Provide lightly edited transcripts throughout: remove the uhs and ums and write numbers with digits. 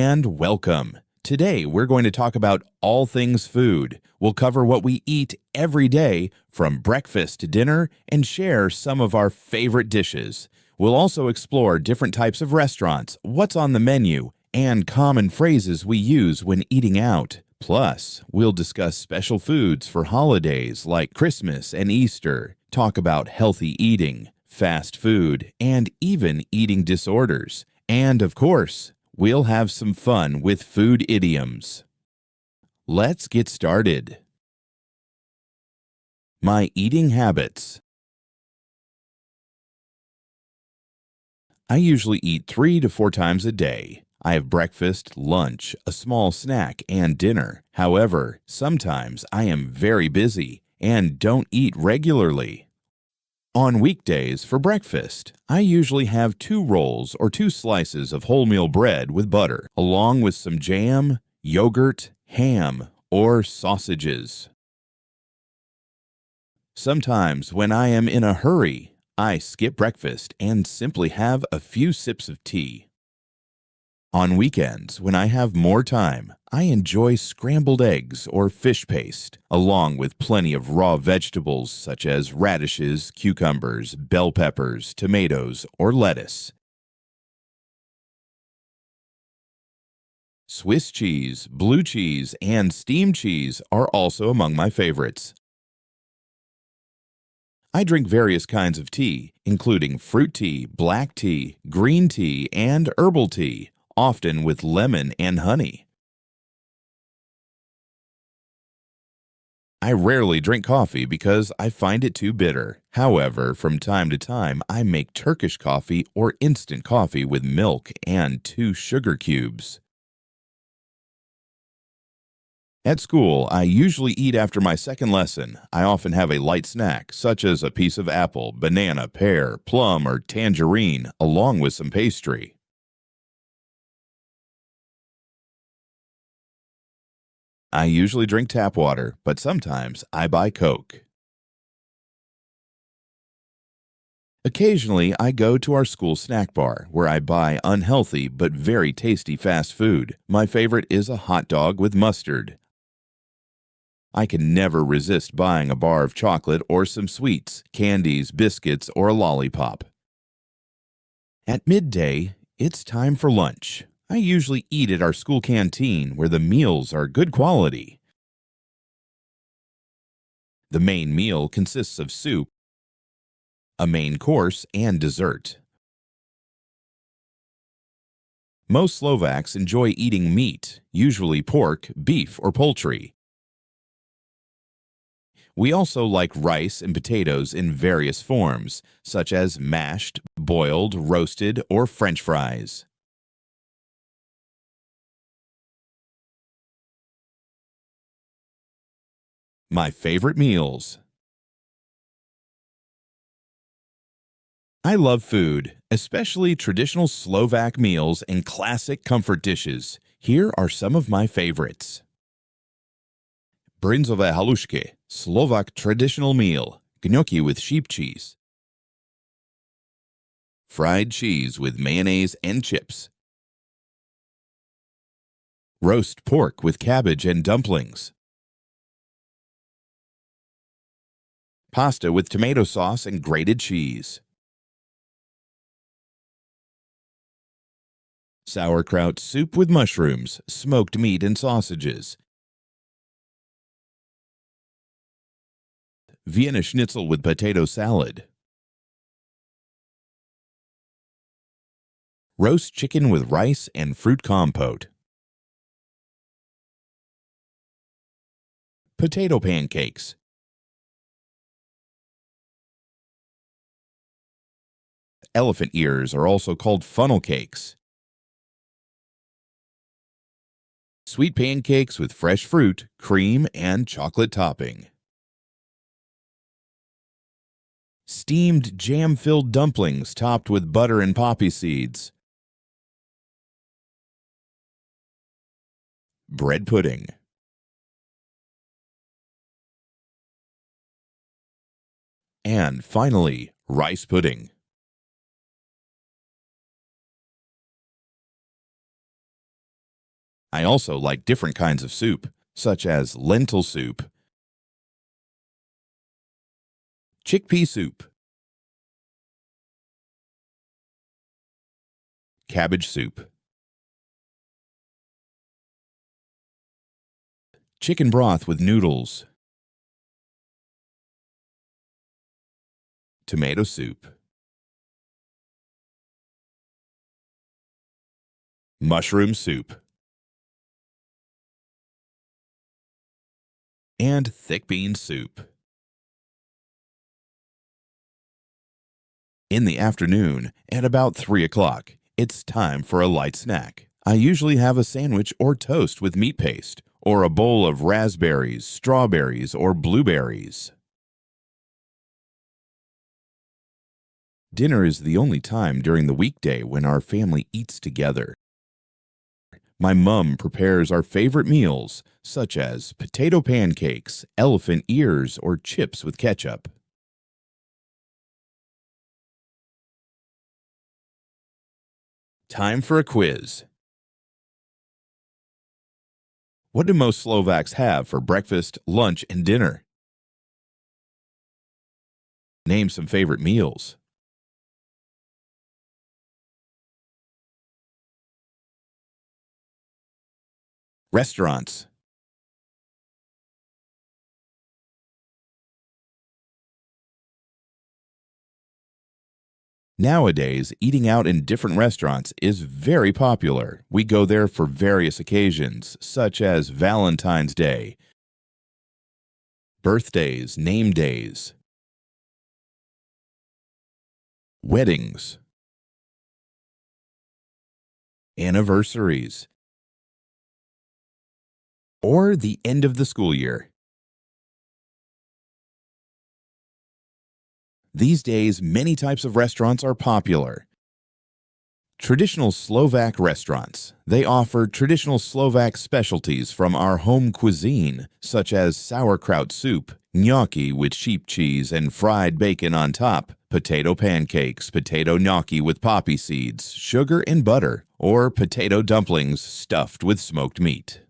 and welcome. Today, we're going to talk about all things food. We'll cover what we eat every day, from breakfast to dinner, and share some of our favorite dishes. We'll also explore different types of restaurants, what's on the menu, and common phrases we use when eating out. Plus, we'll discuss special foods for holidays like Christmas and Easter, talk about healthy eating, fast food, and even eating disorders. And of course, we'll have some fun with food idioms. Let's get started. My eating habits. I usually eat 3 to 4 times a day. I have breakfast, lunch, a small snack, and dinner. However, sometimes I am very busy and don't eat regularly. On weekdays for breakfast, I usually have 2 rolls or 2 slices of wholemeal bread with butter, along with some jam, yogurt, ham, or sausages. Sometimes when I am in a hurry, I skip breakfast and simply have a few sips of tea. On weekends, when I have more time, I enjoy scrambled eggs or fish paste, along with plenty of raw vegetables such as radishes, cucumbers, bell peppers, tomatoes, or lettuce. Swiss cheese, blue cheese, and steamed cheese are also among my favorites. I drink various kinds of tea, including fruit tea, black tea, green tea, and herbal tea, often with lemon and honey. I rarely drink coffee because I find it too bitter. However, from time to time, I make Turkish coffee or instant coffee with milk and 2 sugar cubes. At school, I usually eat after my second lesson. I often have a light snack, such as a piece of apple, banana, pear, plum, or tangerine, along with some pastry. I usually drink tap water, but sometimes I buy Coke. Occasionally, I go to our school snack bar, where I buy unhealthy but very tasty fast food. My favorite is a hot dog with mustard. I can never resist buying a bar of chocolate or some sweets, candies, biscuits, or a lollipop. At midday, it's time for lunch. I usually eat at our school canteen, where the meals are good quality. The main meal consists of soup, a main course, and dessert. Most Slovaks enjoy eating meat, usually pork, beef, or poultry. We also like rice and potatoes in various forms, such as mashed, boiled, roasted, or French fries. My favorite meals. I love food, especially traditional Slovak meals and classic comfort dishes. Here are some of my favorites. Brinzové halušky, Slovak traditional meal, gnocchi with sheep cheese. Fried cheese with mayonnaise and chips. Roast pork with cabbage and dumplings. Pasta with tomato sauce and grated cheese. Sauerkraut soup with mushrooms, smoked meat and sausages. Vienna schnitzel with potato salad. Roast chicken with rice and fruit compote. Potato pancakes. Elephant ears are also called funnel cakes. Sweet pancakes with fresh fruit, cream, and chocolate topping. Steamed jam-filled dumplings topped with butter and poppy seeds. Bread pudding. And finally, rice pudding. I also like different kinds of soup, such as lentil soup, chickpea soup, cabbage soup, chicken broth with noodles, tomato soup, mushroom soup, and thick bean soup. In the afternoon, at about 3 o'clock, it's time for a light snack. I usually have a sandwich or toast with meat paste, or a bowl of raspberries, strawberries, or blueberries. Dinner is the only time during the weekday when our family eats together. My mom prepares our favorite meals, such as potato pancakes, elephant ears, or chips with ketchup. Time for a quiz. What do most Slovaks have for breakfast, lunch, and dinner? Name some favorite meals. Restaurants. Nowadays, eating out in different restaurants is very popular. We go there for various occasions, such as Valentine's Day, birthdays, name days, weddings, anniversaries, or the end of the school year. These days, many types of restaurants are popular. Traditional Slovak restaurants. They offer traditional Slovak specialties from our home cuisine, such as sauerkraut soup, gnocchi with sheep cheese and fried bacon on top, potato pancakes, potato gnocchi with poppy seeds, sugar and butter, or potato dumplings stuffed with smoked meat.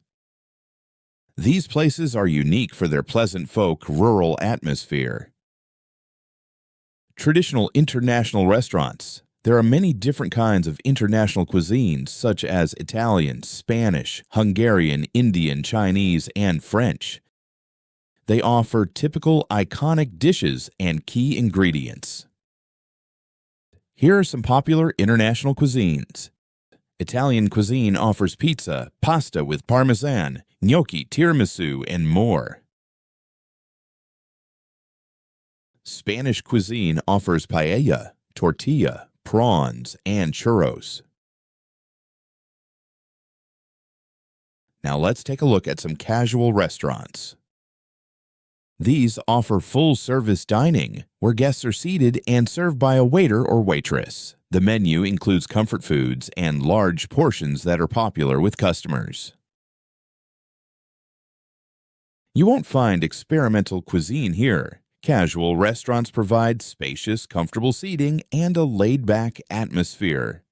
These places are unique for their pleasant folk rural atmosphere. Traditional international restaurants. There are many different kinds of international cuisines such as Italian, Spanish, Hungarian, Indian, Chinese, and French. They offer typical iconic dishes and key ingredients. Here are some popular international cuisines. Italian cuisine offers pizza, pasta with parmesan, gnocchi, tiramisu, and more. Spanish cuisine offers paella, tortilla, prawns, and churros. Now let's take a look at some casual restaurants. These offer full-service dining, where guests are seated and served by a waiter or waitress. The menu includes comfort foods and large portions that are popular with customers. You won't find experimental cuisine here. Casual restaurants provide spacious, comfortable seating and a laid-back atmosphere.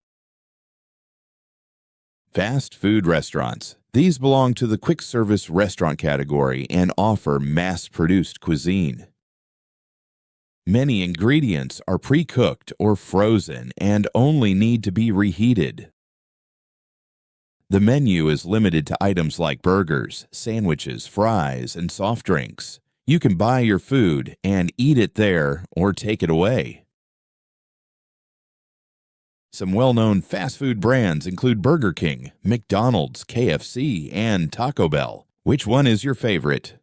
Fast food restaurants. These belong to the quick-service restaurant category and offer mass-produced cuisine. Many ingredients are pre-cooked or frozen and only need to be reheated. The menu is limited to items like burgers, sandwiches, fries, and soft drinks. You can buy your food and eat it there or take it away. Some well-known fast food brands include Burger King, McDonald's, KFC, and Taco Bell. Which one is your favorite?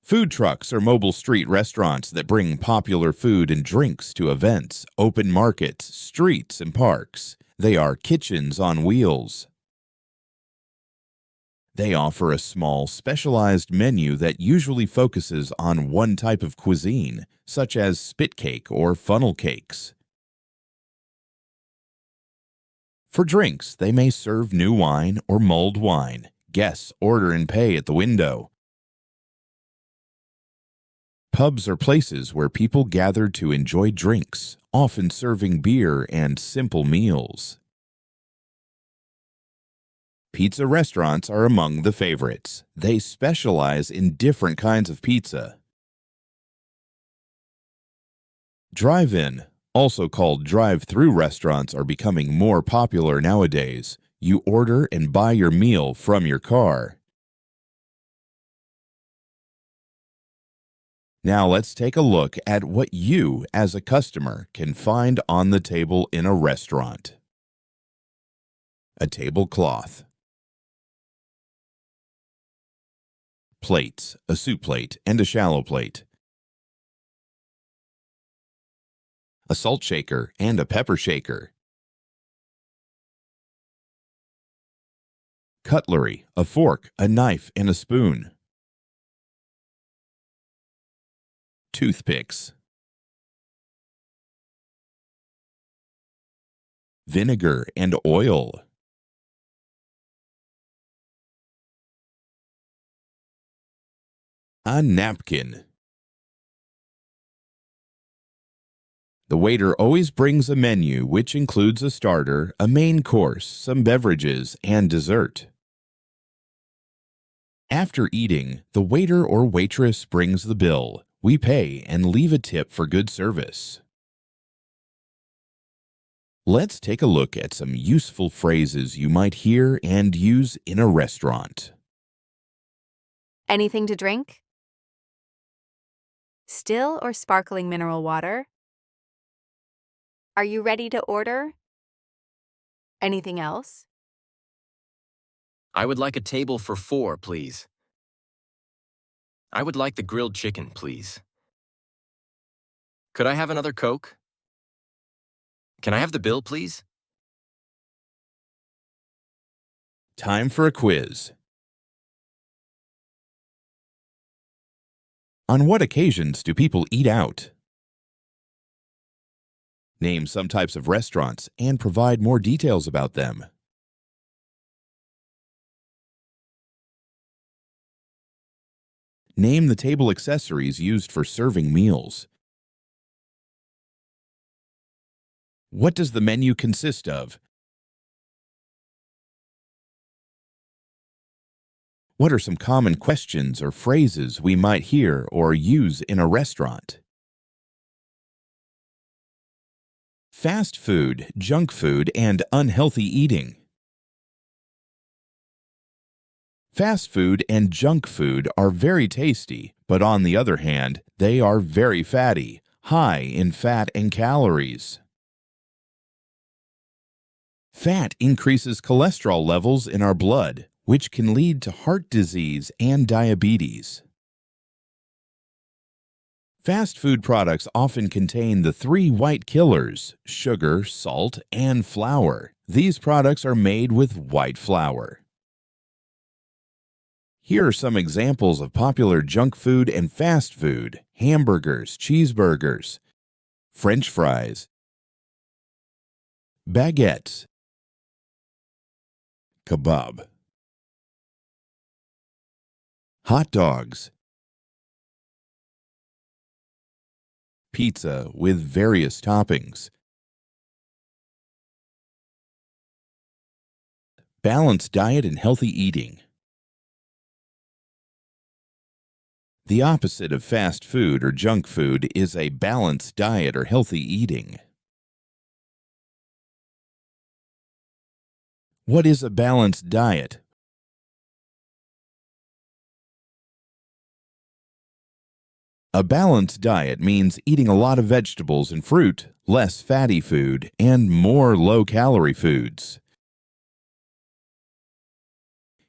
Food trucks are mobile street restaurants that bring popular food and drinks to events, open markets, streets, and parks. They are kitchens on wheels. They offer a small, specialized menu that usually focuses on one type of cuisine, such as spit cake or funnel cakes. For drinks, they may serve new wine or mulled wine. Guests order and pay at the window. Pubs are places where people gather to enjoy drinks, often serving beer and simple meals. Pizza restaurants are among the favorites. They specialize in different kinds of pizza. Drive-in, also called drive-through restaurants, are becoming more popular nowadays. You order and buy your meal from your car. Now let's take a look at what you, as a customer, can find on the table in a restaurant. A tablecloth. Plates, a soup plate and a shallow plate. A salt shaker and a pepper shaker. Cutlery, a fork, a knife, and a spoon. Toothpicks. Vinegar and oil. A napkin. The waiter always brings a menu which includes a starter, a main course, some beverages, and dessert. After eating, the waiter or waitress brings the bill. We pay and leave a tip for good service. Let's take a look at some useful phrases you might hear and use in a restaurant. Anything to drink? Still or sparkling mineral water? Are you ready to order? Anything else? I would like a table for 4, please. I would like the grilled chicken, please. Could I have another Coke? Can I have the bill, please? Time for a quiz. On what occasions do people eat out? Name some types of restaurants and provide more details about them. Name the table accessories used for serving meals. What does the menu consist of? What are some common questions or phrases we might hear or use in a restaurant? Fast food, junk food, and unhealthy eating. Fast food and junk food are very tasty, but on the other hand, they are very fatty, high in fat and calories. Fat increases cholesterol levels in our blood, which can lead to heart disease and diabetes. Fast food products often contain the 3 white killers: sugar, salt, and flour. These products are made with white flour. Here are some examples of popular junk food and fast food: hamburgers, cheeseburgers, French fries, baguettes, kebab, hot dogs, pizza with various toppings. Balanced diet and healthy eating. The opposite of fast food or junk food is a balanced diet or healthy eating. What is a balanced diet? A balanced diet means eating a lot of vegetables and fruit, less fatty food, and more low-calorie foods.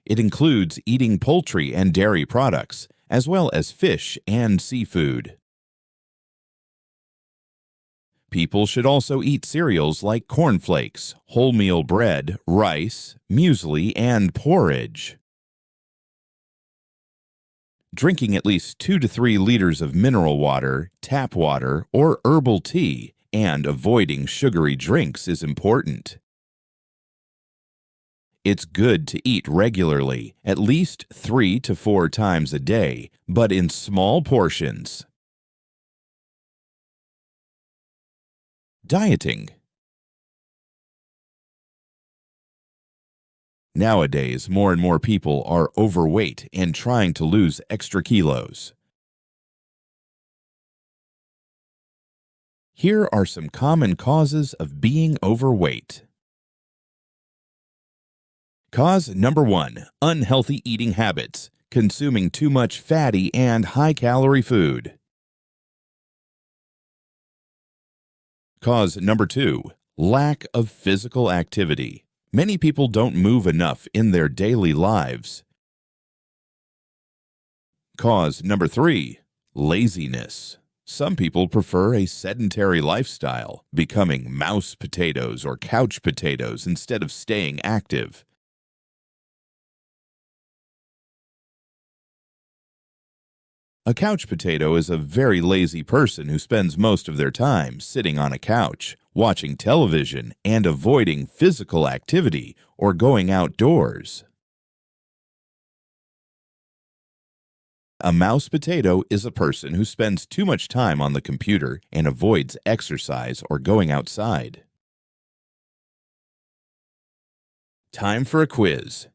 It includes eating poultry and dairy products, as well as fish and seafood. People should also eat cereals like cornflakes, wholemeal bread, rice, muesli, and porridge. Drinking at least 2 to 3 liters of mineral water, tap water, or herbal tea, and avoiding sugary drinks is important. It's good to eat regularly, at least 3 to 4 times a day, but in small portions. Dieting. Nowadays, more and more people are overweight and trying to lose extra kilos. Here are some common causes of being overweight. Cause number 1, unhealthy eating habits, consuming too much fatty and high-calorie food. Cause number 2, lack of physical activity. Many people don't move enough in their daily lives. Cause number 3, laziness. Some people prefer a sedentary lifestyle, becoming mouse potatoes or couch potatoes instead of staying active. A couch potato is a very lazy person who spends most of their time sitting on a couch, watching television, and avoiding physical activity or going outdoors. A mouse potato is a person who spends too much time on the computer and avoids exercise or going outside. Time for a quiz.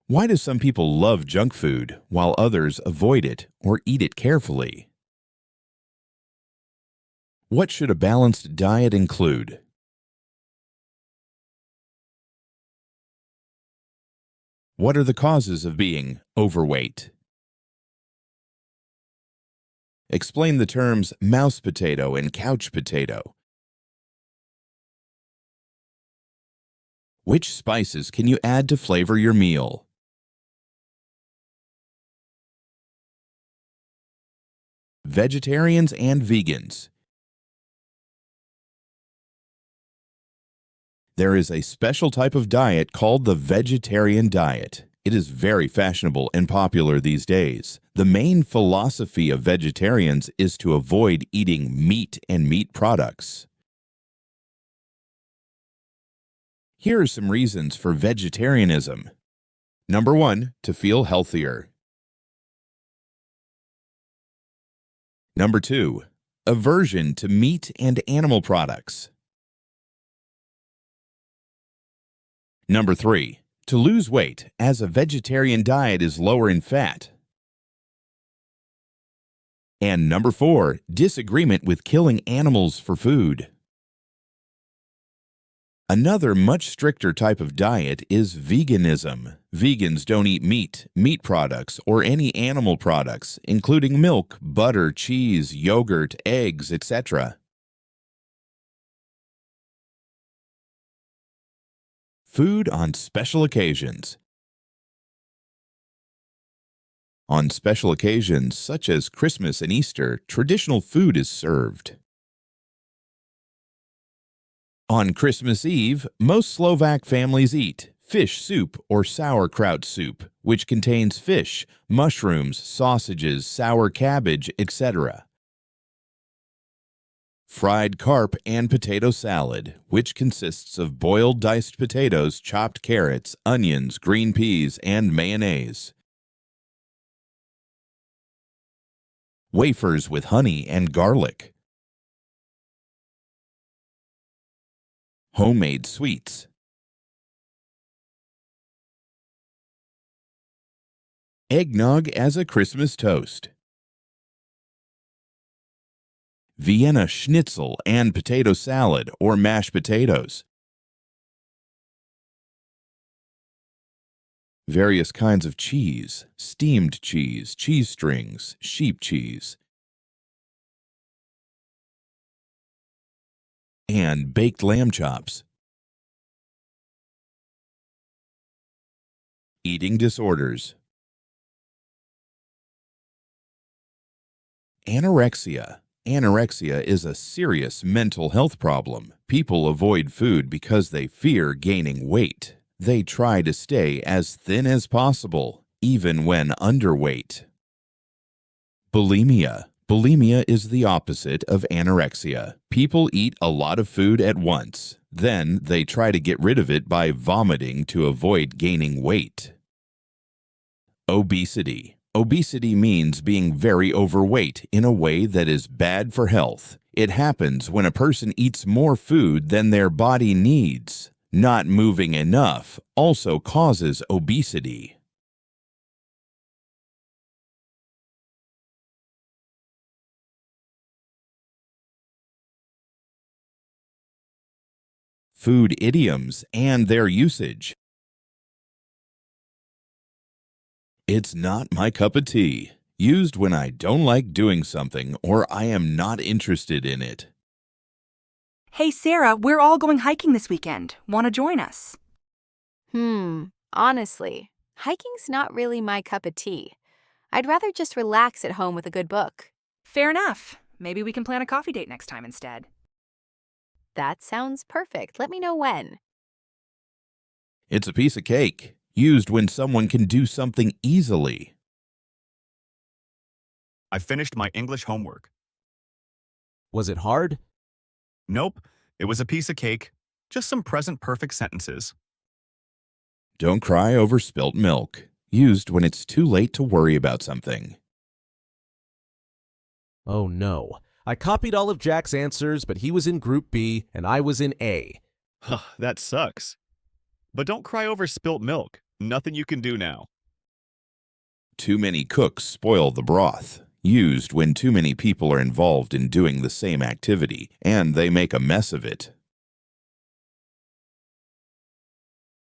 Why do some people love junk food while others avoid it or eat it carefully? What should a balanced diet include? What are the causes of being overweight? Explain the terms mouse potato and couch potato. Which spices can you add to flavor your meal? Vegetarians and vegans. There is a special type of diet called the vegetarian diet. It is very fashionable and popular these days. The main philosophy of vegetarians is to avoid eating meat and meat products. Here are some reasons for vegetarianism. Number 1, to feel healthier. Number 2, aversion to meat and animal products. Number 3, to lose weight, as a vegetarian diet is lower in fat. And number 4, disagreement with killing animals for food. Another much stricter type of diet is veganism. Vegans don't eat meat, meat products, or any animal products, including milk, butter, cheese, yogurt, eggs, etc. Food on special occasions. On special occasions such as Christmas and Easter, traditional food is served. On Christmas Eve, most Slovak families eat fish soup or sauerkraut soup, which contains fish, mushrooms, sausages, sour cabbage, etc. Fried carp and potato salad, which consists of boiled diced potatoes, chopped carrots, onions, green peas, and mayonnaise. Wafers with honey and garlic. Homemade sweets. Eggnog as a Christmas toast. Vienna schnitzel and potato salad or mashed potatoes. Various kinds of cheese, steamed cheese, cheese strings, sheep cheese, and baked lamb chops. Eating disorders. Anorexia. Anorexia is a serious mental health problem. People avoid food because they fear gaining weight. They try to stay as thin as possible, even when underweight. Bulimia. Bulimia is the opposite of anorexia. People eat a lot of food at once. Then they try to get rid of it by vomiting to avoid gaining weight. Obesity. Obesity means being very overweight in a way that is bad for health. It happens when a person eats more food than their body needs. Not moving enough also causes obesity. Food idioms and their usage. It's not my cup of tea. Used when I don't like doing something or I am not interested in it. Hey, Sarah, we're all going hiking this weekend. Want to join us? Honestly, hiking's not really my cup of tea. I'd rather just relax at home with a good book. Fair enough. Maybe we can plan a coffee date next time instead. That sounds perfect. Let me know when. It's a piece of cake. Used when someone can do something easily. I finished my English homework. Was it hard? Nope, it was a piece of cake. Just some present perfect sentences. Don't cry over spilt milk. Used when it's too late to worry about something. Oh no. I copied all of Jack's answers, but he was in Group B and I was in A. That sucks. But don't cry over spilt milk. Nothing you can do now. Too many cooks spoil the broth. Used when too many people are involved in doing the same activity and they make a mess of it.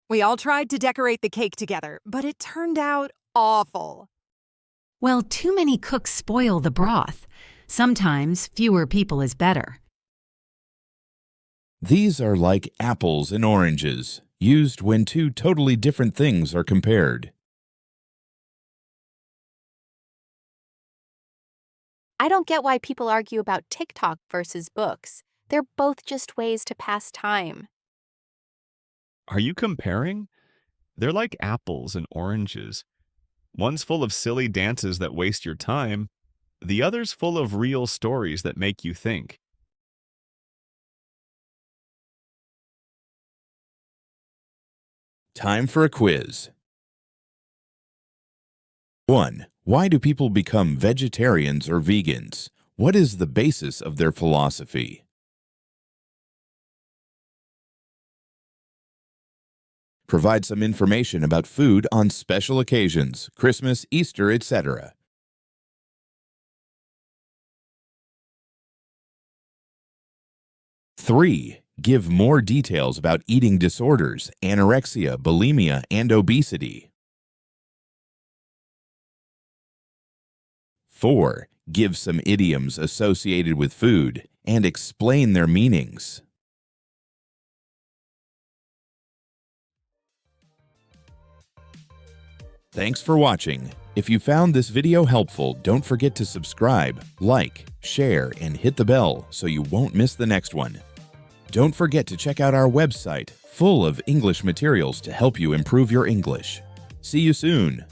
We all tried to decorate the cake together, but it turned out awful. Well, too many cooks spoil the broth. Sometimes fewer people is better. These are like apples and oranges. Used when two totally different things are compared. I don't get why people argue about TikTok versus books. They're both just ways to pass time. Are you comparing? They're like apples and oranges. One's full of silly dances that waste your time. The other's full of real stories that make you think. Time for a quiz. 1. Why do people become vegetarians or vegans? What is the basis of their philosophy? Provide some information about food on special occasions, Christmas, Easter, etc. Three. Give more details about eating disorders, anorexia, bulimia, and obesity. 4. Give some idioms associated with food and explain their meanings. Thanks for watching. If you found this video helpful, don't forget to subscribe, like, share, and hit the bell so you won't miss the next one. Don't forget to check out our website, full of English materials to help you improve your English. See you soon!